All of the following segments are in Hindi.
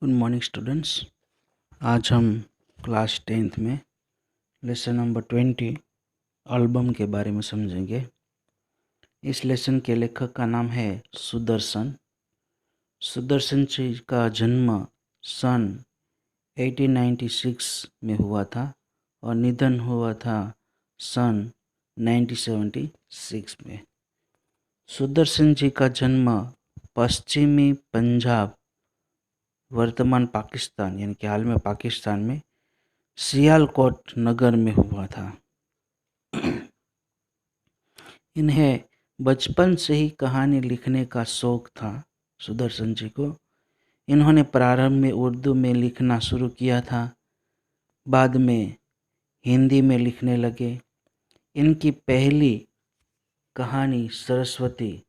Good morning students. आज हम क्लास 10th में लेसन नंबर 20 एल्बम के बारे में समझेंगे। इस लेसन के लेखक का नाम है सुदर्शन। सुदर्शन जी का जन्म सन 1896 में हुआ था और निधन हुआ था सन 1976 में। सुदर्शन जी का जन्म पश्चिमी पंजाब, वर्तमान पाकिस्तान यानी कि हाल में पाकिस्तान में सियालकोट नगर में हुआ था। इन्हें बचपन से ही कहानी लिखने का शौक था। सुदर्शन जी को इन्होंने प्रारंभ में उर्दू में लिखना शुरू किया था, बाद में हिंदी में लिखने लगे। इनकी पहली कहानी सरस्वती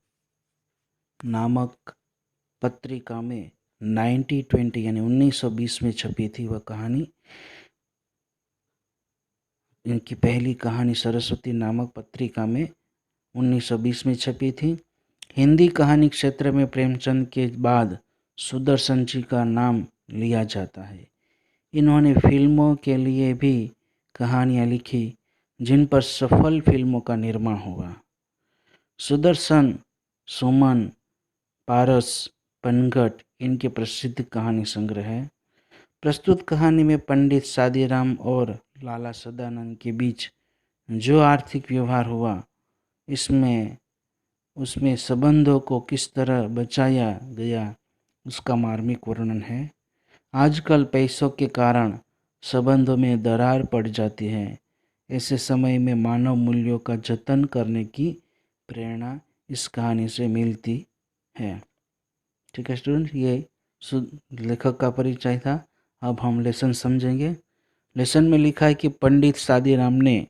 नामक पत्रिका में 1920 यानी 1920 में छपी थी। वह कहानी, इनकी पहली कहानी सरस्वती नामक पत्रिका में 1920 में छपी थी। हिंदी कहानी क्षेत्र में प्रेमचंद के बाद सुदर्शन जी का नाम लिया जाता है। इन्होंने फिल्मों के लिए भी कहानियाँ लिखी, जिन पर सफल फिल्मों का निर्माण हुआ। सुदर्शन, सुमन, पारस, पनघट इनके प्रसिद्ध कहानी संग्रह है। प्रस्तुत कहानी में पंडित सादीराम और लाला सदानंद के बीच जो आर्थिक व्यवहार हुआ, उसमें संबंधों को किस तरह बचाया गया, उसका मार्मिक वर्णन है। आजकल पैसों के कारण संबंधों में दरार पड़ जाती है। ऐसे समय में मानव मूल्यों का जतन करने की प्रेरणा इस कहानी से मिलती है। ठीक है स्टूडेंट, ये लेखक का परिचय था। अब हम लेसन समझेंगे। लेसन में लिखा है कि पंडित सादीराम ने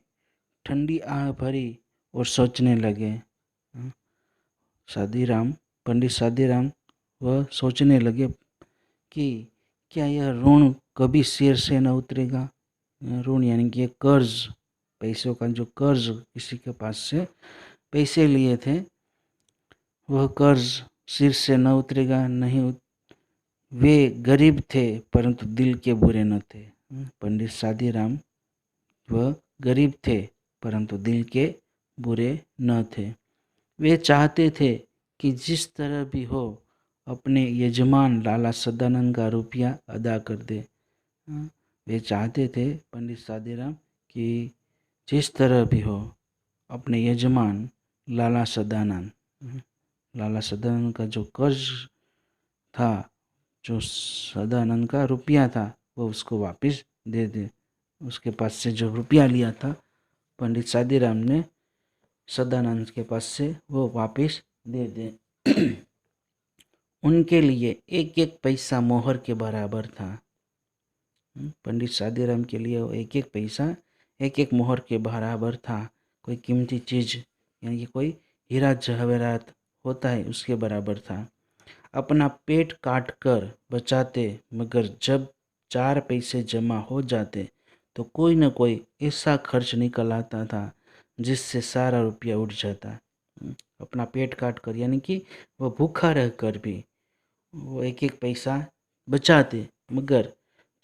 ठंडी आह भरी और सोचने लगे। पंडित सादीराम वह सोचने लगे कि क्या यह ऋण कभी सिर से न उतरेगा। ऋण यानी कि कर्ज, पैसों का जो कर्ज किसी के पास से पैसे लिए थे, वह कर्ज सिर से न उतरेगा। नहीं, वे गरीब थे परंतु दिल के बुरे न थे। पंडित सादीराम वह गरीब थे परंतु दिल के बुरे न थे। वे चाहते थे कि जिस तरह भी हो अपने यजमान लाला सदानंद का रुपया अदा कर दे। वे चाहते थे पंडित सादीराम कि जिस तरह भी हो अपने यजमान लाला सदानंद का जो कर्ज था, जो सदानंद का रुपया था, वो उसको वापस दे दे। उसके पास से जो रुपया लिया था पंडित सादीराम ने सदानंद के पास से, वो वापस दे दे। उनके लिए एक एक पैसा मोहर के बराबर था। पंडित सादीराम के लिए वो एक एक पैसा एक एक मोहर के बराबर था। कोई कीमती चीज़ यानी कि कोई हीरा जवाहरात होता है, उसके बराबर था। अपना पेट काट कर बचाते, मगर जब 4 पैसे जमा हो जाते तो कोई न कोई ऐसा खर्च निकल आता था जिससे सारा रुपया उड़ जाता। अपना पेट काट कर यानी कि वह भूखा रह कर भी वो एक एक पैसा बचाते, मगर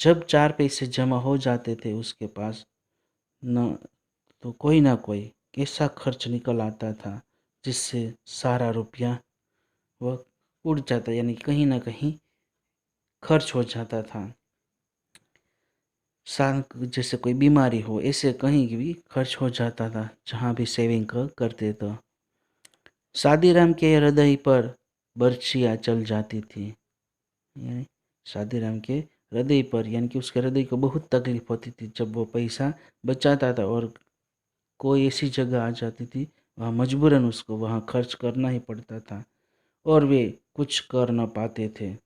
जब 4 पैसे जमा हो जाते थे उसके पास न, तो कोई ना कोई ऐसा खर्च निकल आता था जिससे सारा रुपया वह उड़ जाता, यानी कहीं ना कहीं खर्च हो जाता था। जैसे कोई बीमारी हो, ऐसे कहीं भी खर्च हो जाता था जहाँ भी सेविंग करते तो। सादीराम के हृदय पर बर्छियाँ चल जाती थी। यानी सादीराम के हृदय पर, यानी कि उसके हृदय को बहुत तकलीफ होती थी जब वो पैसा बचाता था और कोई ऐसी जगह आ जाती थी वहाँ मजबूरन उसको वहाँ खर्च करना ही पड़ता था और वे कुछ कर न पाते थे।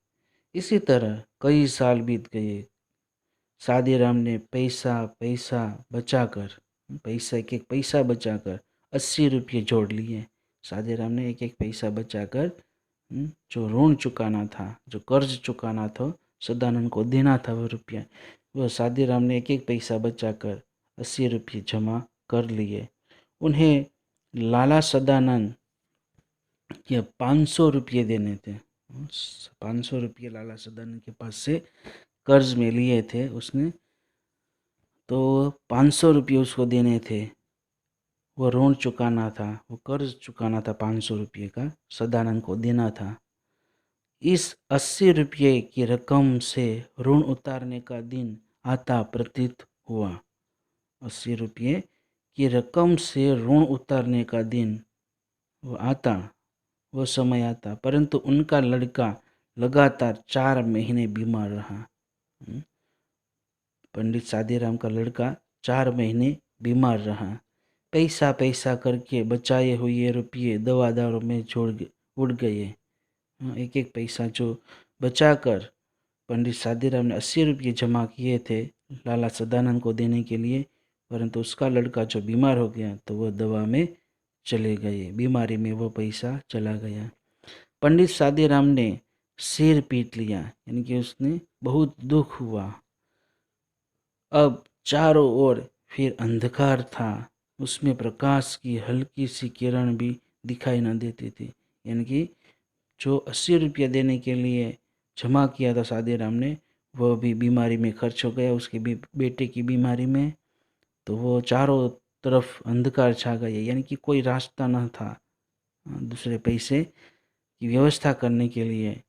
इसी तरह कई साल बीत गए। सादीराम ने पैसा एक एक पैसा बचाकर 80 रुपये जोड़ लिए। सादीराम ने एक एक पैसा बचाकर जो ऋण चुकाना था, जो कर्ज चुकाना था, सदानंद को देना था वो रुपया, वह सादीराम ने एक एक पैसा बचाकर 80 रुपये जमा कर लिए। उन्हें लाला सदानंद के 500 रुपये देने थे। ₹500 लाला सदानंद के पास से कर्ज में लिए थे उसने, तो ₹500 उसको देने थे, वो ऋण चुकाना था, वो कर्ज चुकाना था ₹500 का, सदानंद को देना था। इस ₹80 की रकम से ऋण उतारने का दिन आता प्रतीत हुआ। ₹80 की रकम से ऋण उतारने का दिन वो आता, वो समय आता, परंतु उनका लड़का लगातार 4 महीने बीमार रहा। पंडित सादीराम का लड़का 4 महीने बीमार रहा। पैसा पैसा करके बचाए हुए रुपये दवा दारू में उड़ गए। एक एक पैसा जो बचाकर पंडित सादीराम ने ₹80 जमा किए थे लाला सदानंद को देने के लिए, परंतु उसका लड़का जो बीमार हो गया तो वह दवा में चले गए, बीमारी में वो पैसा चला गया। पंडित सादीराम ने सिर पीट लिया, यानी कि उसने बहुत दुख हुआ। अब चारों ओर फिर अंधकार था, उसमें प्रकाश की हल्की सी किरण भी दिखाई न देती थी। यानी कि जो ₹80 देने के लिए जमा किया था सादीराम ने, वह भी बीमारी में खर्च हो गया, उसके भी बेटे की बीमारी में। तो वो चारों तरफ अंधकार छा गया, यानी कि कोई रास्ता न था दूसरे पैसे की व्यवस्था करने के लिए।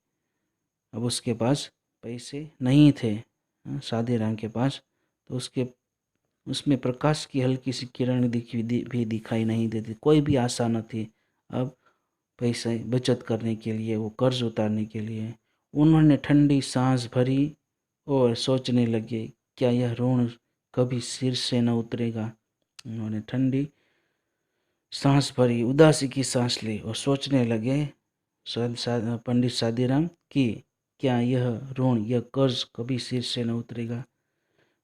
अब उसके पास पैसे नहीं थे सादीराम के पास, तो उसमें प्रकाश की हल्की सी किरण भी दिखाई नहीं देती, कोई भी आशा न थी अब पैसे बचत करने के लिए, वो कर्ज उतारने के लिए। उन्होंने ठंडी सांस भरी और सोचने लगे, क्या यह ऋण कभी सिर से न उतरेगा। उन्होंने ठंडी सांस भरी, उदासी की सांस ली और सोचने लगे पंडित सादीराम कि क्या यह ऋण, यह कर्ज कभी सिर से न उतरेगा।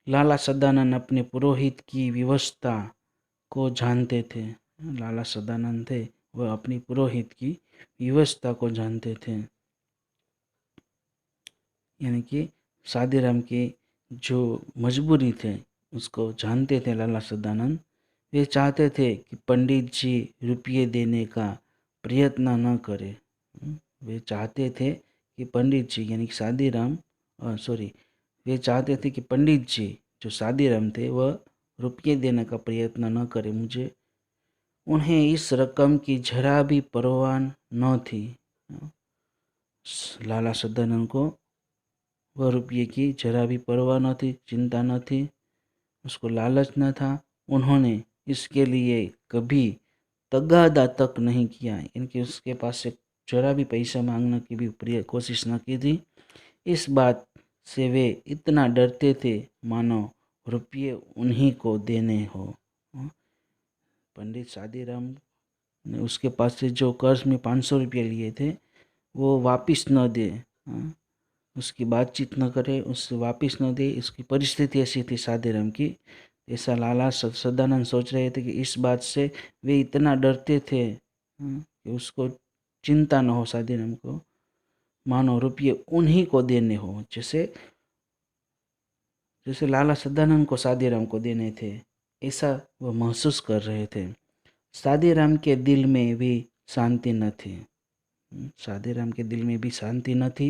लाला सदानंद अपने पुरोहित की व्यवस्था को जानते थे। लाला सदानंद थे, वह अपनी पुरोहित की व्यवस्था को जानते थे, यानी कि सादीराम की जो मजबूरी थे उसको जानते थे लाला सदानंद। वे चाहते थे कि पंडित जी रुपये देने का प्रयत्न न करें। वे चाहते थे कि पंडित जी, यानी कि सादीराम, वे चाहते थे कि पंडित जी जो सादीराम थे वह रुपये देने का प्रयत्न न करें मुझे। उन्हें इस रकम की जरा भी परवाह न थी। लाला सदानंद को वह रुपये की जरा भी परवाह न थी, चिंता न थी, उसको लालच न था। उन्होंने इसके लिए कभी तगादा तक नहीं किया, इनके उसके पास से जरा भी पैसा मांगने की भी कोशिश न की थी। इस बात से वे इतना डरते थे मानो रुपये उन्हीं को देने हो। पंडित सादीराम ने उसके पास से जो कर्ज में ₹500 लिए थे वो वापस न दे, उसकी बातचीत न करे, उससे वापस न दे, इसकी परिस्थिति ऐसी थी सादीराम की। ऐसा लाला सदानंद सोच रहे थे कि इस बात से वे इतना डरते थे कि उसको चिंता न हो सादीराम को, मानो रुपये उन्हीं को देने हो, जैसे लाला सदानंद को सादीराम को देने थे, ऐसा वह महसूस कर रहे थे। सादीराम के दिल में भी शांति न थी। सादीराम के दिल में भी शांति न थी।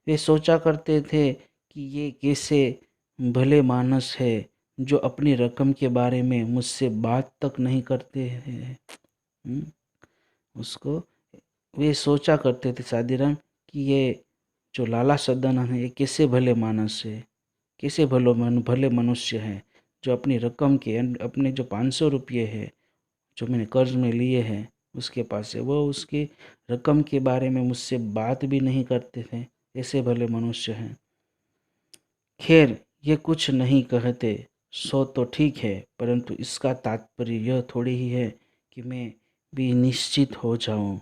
वे सोचा करते थे कि ये कैसे भले मानस है जो अपनी रकम के बारे में मुझसे बात तक नहीं करते हैं। उसको वे सोचा करते थे सादीराम कि ये जो लाला सदानंद है ये कैसे भले मानस है, कैसे भले मनुष्य हैं जो अपनी रकम के, अपने जो ₹500 है जो मैंने कर्ज में लिए हैं उसके पास से, वो उसकी रकम के बारे में मुझसे बात भी नहीं करते थे, ऐसे भले मनुष्य हैं। खैर ये कुछ नहीं कहते सो तो ठीक है, परंतु इसका तात्पर्य यह थोड़ी ही है कि मैं भी निश्चित हो जाऊं।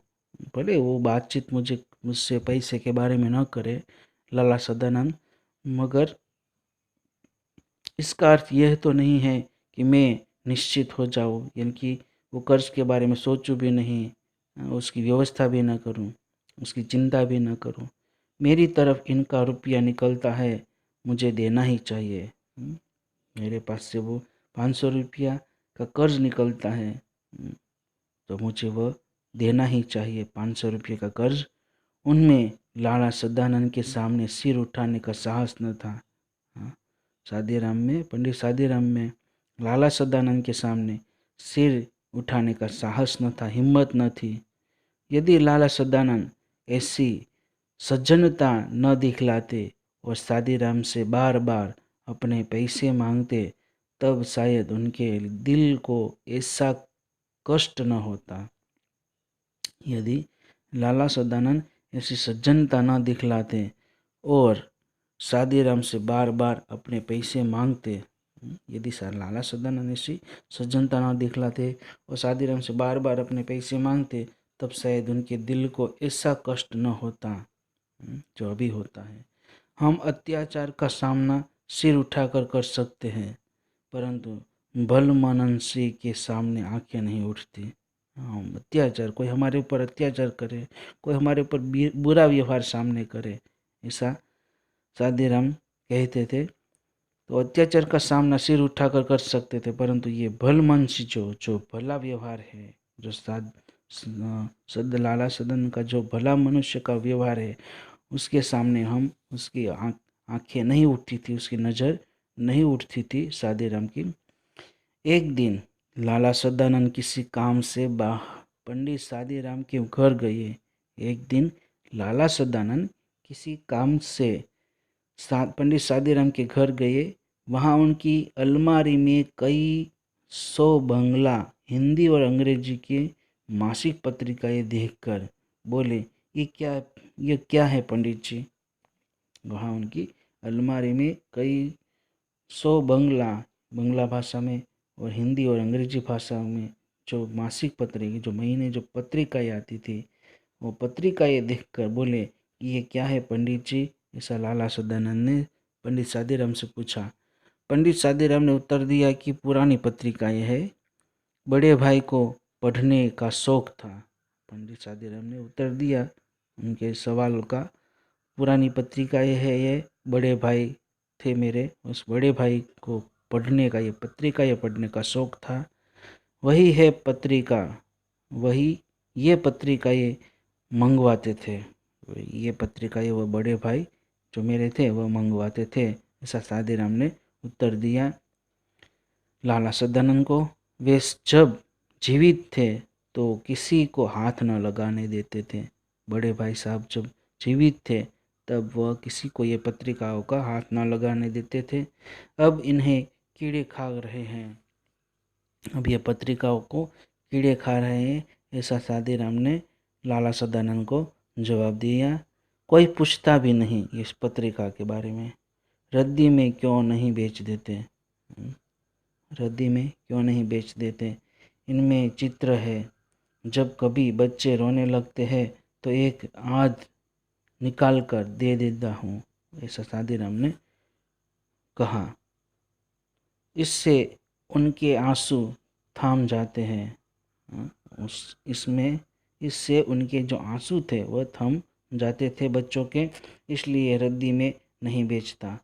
भले वो बातचीत मुझसे पैसे के बारे में न करे लाला सदानंद, मगर इसका अर्थ यह तो नहीं है कि मैं निश्चित हो जाऊं, यानी कि वो कर्ज के बारे में सोचूं भी नहीं, उसकी व्यवस्था भी ना करूं, उसकी चिंता भी ना करूं। मेरी तरफ इनका रुपया निकलता है, मुझे देना ही चाहिए। मेरे पास से वो ₹500 का कर्ज निकलता है, तो मुझे वह देना ही चाहिए। ₹500 का कर्ज, उनमें लाला सदानंद के सामने सिर उठाने का साहस न था। हाँ, सादीराम में, पंडित सादीराम में लाला सदानंद के सामने सिर उठाने का साहस न था, हिम्मत न थी। यदि लाला सदानंद ऐसी सज्जनता न दिखलाते और सादीराम से बार बार अपने पैसे मांगते, तब शायद उनके दिल को ऐसा कष्ट न होता। यदि लाला सदानंद ऐसी सज्जनता न दिखलाते और सादीराम से बार बार अपने पैसे मांगते, यदि लाला सदानंद ऐसी सज्जनता न दिखलाते और सादीराम से बार बार अपने पैसे मांगते, तब शायद उनके दिल को ऐसा कष्ट न होता जो अभी होता है। हम अत्याचार का सामना सिर उठाकर कर सकते हैं, परंतु भलमनसी के सामने आंखें नहीं उठती। हम अत्याचार, कोई हमारे ऊपर अत्याचार करे, कोई हमारे ऊपर बुरा व्यवहार सामने करे, ऐसा सादीराम कहते थे। तो अत्याचार का सामना सिर उठाकर कर सकते थे, परंतु ये भलमनसी जो भला व्यवहार है, जो लाला सदन का जो भला मनुष्य का व्यवहार है, उसके सामने हम, उसकी आंखें नहीं उठती थी, उसकी नज़र नहीं उठती थी सादीराम की। एक दिन लाला सदानंद किसी काम से पंडित सादीराम के घर गए। एक दिन लाला सदानंद किसी काम से पंडित सादीराम के घर गए। वहाँ उनकी अलमारी में कई 100 बंगला हिंदी और अंग्रेजी के मासिक पत्रिकाएं देखकर बोले, ये क्या है पंडित जी। वहाँ उनकी अलमारी में कई 100 बंगला भाषा में और हिंदी और अंग्रेजी भाषा में जो मासिक पत्रिका, जो महीने जो पत्रिकाएं आती थी, वो पत्रिकाएं देखकर बोले, ये क्या है पंडित जी। ऐसा लाला सदानंद ने पंडित सादीराम से पूछा। पंडित सादीराम ने उत्तर दिया कि पुरानी पत्रिकाएं है, बड़े भाई को पढ़ने का शौक था। पंडित सादीराम ने उत्तर दिया उनके सवाल का, पुरानी पत्रिकाएं है, ये बड़े भाई थे मेरे, उस बड़े भाई को पढ़ने का, ये पत्रिकाएं पढ़ने का शौक था। वही है पत्रिका, वही ये पत्रिकाएं मंगवाते थे। ये पत्रिकाएं वो बड़े भाई जो मेरे थे वह मंगवाते थे, ऐसा सादीराम ने उत्तर दिया लाला सदानंद को। वे जब जीवित थे तो किसी को हाथ न लगाने देते थे। बड़े भाई साहब जब जीवित थे तब वह किसी को ये पत्रिकाओं का हाथ न लगाने देते थे। अब इन्हें कीड़े खा रहे हैं, अब ये पत्रिकाओं को कीड़े खा रहे हैं, ऐसा सादीराम ने लाला सदानंद को जवाब दिया। कोई पूछता भी नहीं इस पत्रिका के बारे में। रद्दी में क्यों नहीं बेच देते, रद्दी में क्यों नहीं बेच देते, इनमें चित्र है। जब कभी बच्चे रोने लगते हैं तो एक आध निकाल कर दे देता हूँ, ऐसा सादीराम ने कहा। इससे उनके आंसू थाम जाते हैं। इससे उनके जो आंसू थे वह थम जाते थे बच्चों के, इसलिए रद्दी में नहीं बेचता।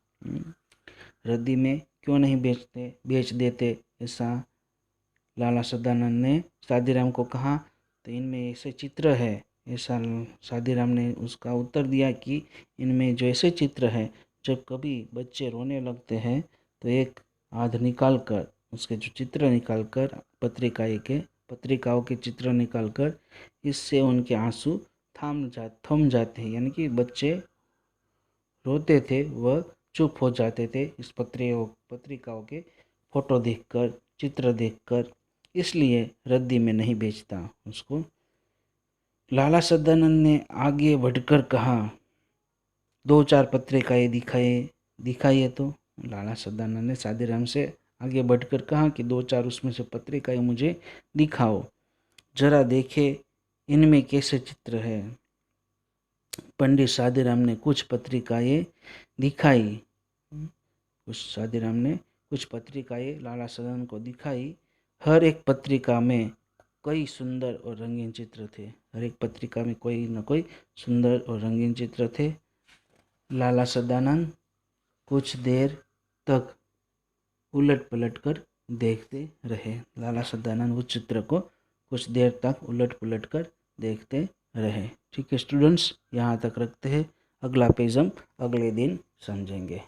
रद्दी में क्यों नहीं बेच देते, ऐसा लाला सदानंद ने सादीराम को कहा। तो इनमें ऐसे चित्र है, ऐसा सादीराम ने उसका उत्तर दिया कि इनमें जो ऐसे चित्र है, जब कभी बच्चे रोने लगते हैं तो एक आध निकाल कर, उसके जो चित्र निकाल कर, पत्रिकाओं के चित्र निकाल कर, इससे उनके आंसू थम जाते हैं, यानी कि बच्चे रोते थे वह चुप हो जाते थे इस पत्रिकाओं के फोटो देखकर, चित्र देखकर, इसलिए रद्दी में नहीं बेचता उसको। लाला सदानंद ने आगे बढ़कर कहा, 2-4 पत्रिकाएं दिखाइए तो। लाला सदानंद ने सादीराम से आगे बढ़कर कहा कि 2-4 उसमें से पत्रिकाएं मुझे दिखाओ, जरा देखे इनमें कैसे चित्र है। पंडित सादीराम ने कुछ पत्रिकाएं दिखाई, कुछ पत्रिकाएं लाला सदानंद को दिखाई। हर एक पत्रिका में कई सुंदर और रंगीन चित्र थे, हर एक पत्रिका में कोई न कोई सुंदर और रंगीन चित्र थे। लाला सदानंद कुछ देर तक उलट पलट कर देखते रहे। लाला सदानंद उस चित्र को कुछ देर तक उलट पलट कर देखते रहे। ठीक है स्टूडेंट्स, यहाँ तक रखते हैं, अगला पेज हम अगले दिन समझेंगे।